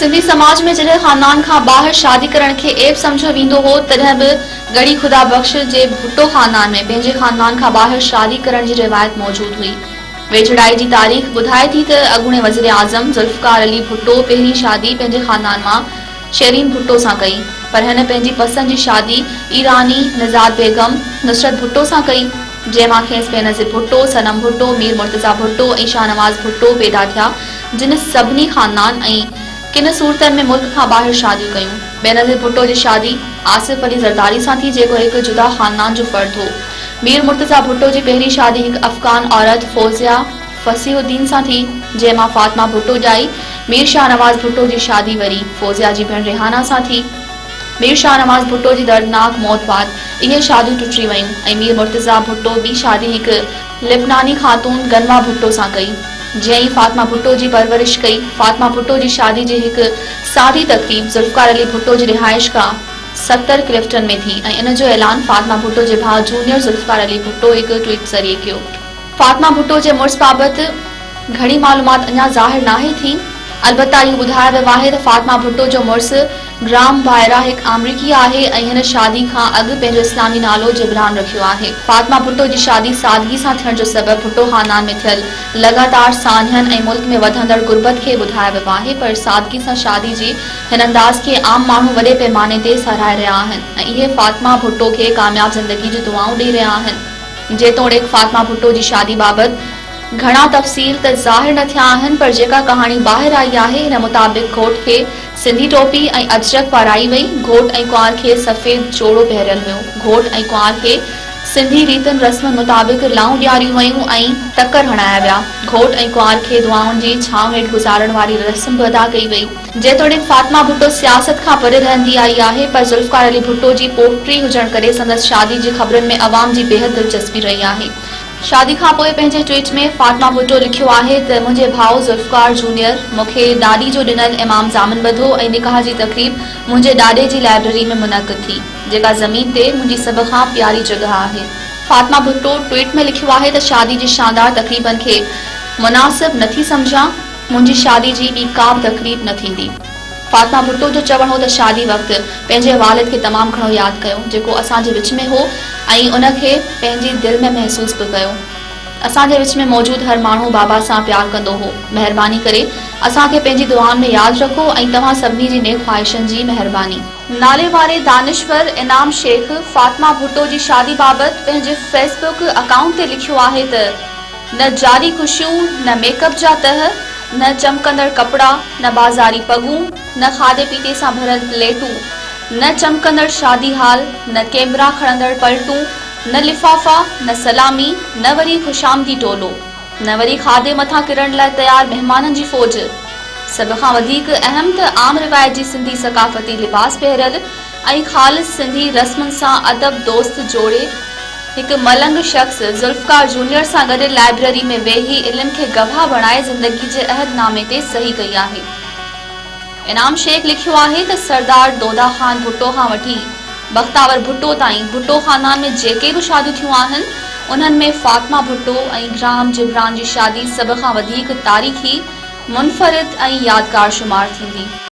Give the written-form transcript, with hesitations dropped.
सिंधी समाज में जॾहिं खानदान खां ॿाहिरि शादी करण खे ऐब समझो वेंदो हो, तॾहिं बि गढ़ी ख़ुदा बख्श जे भुट्टो खानदान में पंहिंजे खानदान खां ॿाहिरि शादी करण जी रिवायत मौजूद हुई। वेझड़ाई जी तारीख़ ॿुधाए थी त अॻूणे वज़ीर आज़म ज़ुल्फ़िकार अली भुट्टो पहिरीं शादी पंहिंजे खानदान मां शेरीन भुट्टो सां कई, पर हिन पंहिंजी पसंद जी शादी ईरानी निज़ात बेगम नुसरत भुट्टो सां कई, जंहिंमां खेसि बेनज़ीर भुट्टो, सनम भुट्टो, मीर मुर्तज़ा भुट्टो ऐं शाहनवाज़ भुट्टो पैदा थिया, जिन सभिनी खानदान ऐं किन सूरतनि में मुल्क खां ॿाहिरि शादियूं कयूं। बेनज़ीर भुट्टो जी शादी आसिफ अली ज़रदारी सां थी, जेको हिकु जुदा खानदान जो फर्द हो। मीर मुर्तज़ा भुट्टो जी पहिरीं शादी हिकु अफ़गान औरत फौजिया फसीहुद्दीन सां थी, जंहिंमां फातिमा भुट्टो ॼाई। मीर शाहनवाज़ भुट्टो जी शादी वरी फौजिया जी भेण रेहाना सां थी। मीर शाहनवाज़ भुट्टो जी दर्दनाक मौत बाद इहे शादियूं टुटी वयूं ऐं मीर मुर्तज़ा भुट्टो ॿी शादी हिकु लिबनानी ख़ातून गनवा भुट्टो सां कई, जंहिं फातिमा भुट्टो जी परवरिश कई। फातिमा भुट्टो जी शादी जी हिकु सादी तक़रीब ज़ुल्फ़िकार अली भुट्टो जी रिहाइश खां 70 क्लिफ्टन में थी ऐं इन जो ऐलान फातिमा भुट्टो जे भाउ जूनियर ज़ुल्फ़िकार अली भुट्टो हिकु ट्वीट ज़रिए कयो। फातिमा भुट्टो जे मुड़ुस बाबति घणी मालूमात अञा ज़ाहिर नाहे थी। अलबत्ता इहो ॿुधायो वियो आहे त फातिमा भुट्टो जो मुड़ुस ग्राम बायरा हिकु अमरीकी आहे ऐं हिन शादी खां अॻु पंहिंजो इस्लामी नालो जिब्रान रखियो आहे। फातिमा भुट्टो जी शादी सादगी सां थियण जो सबबु भुट्टो खानदान में थियल लगातार सान्हनि ऐं मुल्क में वधंदड़ गुरबत खे ॿुधायो वियो आहे, पर सादगी सां शादी जी हिन अंदाज़ खे आम माण्हू वॾे पैमाने ते साराहे रहिया आहिनि ऐं इहे फातिमा भुट्टो खे कामयाब ज़िंदगी जी दुआऊं ॾेई रहिया आहिनि। जेतोणीकि फातिमा भुट्टो जी शादी बाबति घणा तफ़सील त ज़ाहिर न थिया आहिनि, पर जेका कहाणी ॿाहिरि आई आहे हिन मुताबिक़ घोट खे सिंधी टोपी ऐं अजरक पाराई वई। घोट ऐं कुंवार खे सफ़ेद जोड़ो पहिरियल हुयो। घोट ऐं कुंवार खे सिंधी रीतनि रस्मनि मुताबिक़ लाऊं ॾियारियूं वयूं ऐं टकर हणाया विया। घोट ऐं कुंवार खे दुआउनि जी छांव हेठि गुज़ारण वारी रस्म बि अदा कई वई। जेतोणीकि फातिमा भुट्टो सियासत खां परे रहंदी आई आहे, पर ज़ुल्फ़िकार अली भुट्टो जी पोटी हुजण करे संदसि शादी जी ख़बरुनि में अवाम जी बेहद दिलचस्पी रही आहे। शादी खां पोइ पंहिंजे ट्वीट में फातिमा भुट्टो लिखियो आहे त मुंहिंजे भाउ ज़ुल्फ़िकार जूनियर मूंखे ॾाॾी जो ॾिनल इमाम ज़ामिन ॿधो ऐं निकाह जी तक़रीब मुंहिंजे ॾाॾे जी लाइब्रेरी में मुनक़िद थी, जेका ज़मीन ते मुंहिंजी सभ खां प्यारी जॻह आहे। फातिमा भुट्टो ट्वीट में लिखियो आहे त शादी जी शानदार तक़रीबनि खे मुनासिब नथी सम्झां, मुंहिंजी शादी जी ॿी का बि तक़रीब न थींदी। फातिमा भुट्टो जो चवणु हो त शादी वक़्तु पंहिंजे वालिद खे तमामु घणो यादि कयो, जेको असांजे विच में हो ऐं उनखे पंहिंजी दिलि में महसूस बि कयो। असांजे विच में मौजूदु हर माण्हू बाबा सां प्यारु कंदो हो। महिरबानी करे असांखे पंहिंजी दुआउनि में यादि रखो ऐं तव्हां सभिनी जी नेक ख़्वाहिशनि जी महिरबानी। नाले वारे दानिश्वर इनाम शेख फातिमा भुट्टो जी शादी बाबति पंहिंजे फेसबुक अकाउंट ते लिखियो आहे त न जारी ख़ुशियूं, न मेकअप जा तह, न चमकंदड़ कपड़ा, न बाज़ारी पगूं, न खाधे पीते सां भरियल प्लेटूं, न चमकंदड़ शादी हाल, न कैमरा खणंदड़ पलटूं, न लिफ़ाफ़ा, न सलामी, न वरी खुशामदी टोलो, न वरी खाधे मथां किरण लाइ तयार महिमाननि जी फ़ौज। सभ खां वधीक अहम त आम रिवायत जी सिंधी सक़ाफ़ती लिबास पहिरियल ऐं ख़ालिस सिंधी रस्मनि सां अदब दोस्त जोड़े हिकु मलंग शख़्स ज़ुल्फ़िकार जूनियर सां गॾु लाइब्रेरी में वेही इल्म खे गवाह बणाए ज़िंदगी जे अहदनामे ते सही कई आहे। इनाम शेख लिखियो आहे त सरदार दोदा ख़ान भुट्टो खां वठी बख़्तावर भुट्टो ताईं भुट्टो ख़ानदान में जेके बि शादियूं थियूं आहिनि, उन्हनि में फातिमा भुट्टो ऐं ग्राम जिब्रान जी शादी सभ खां वधीक तारीख़ी, मुनफ़रिद ऐं यादगार शुमार थींदी।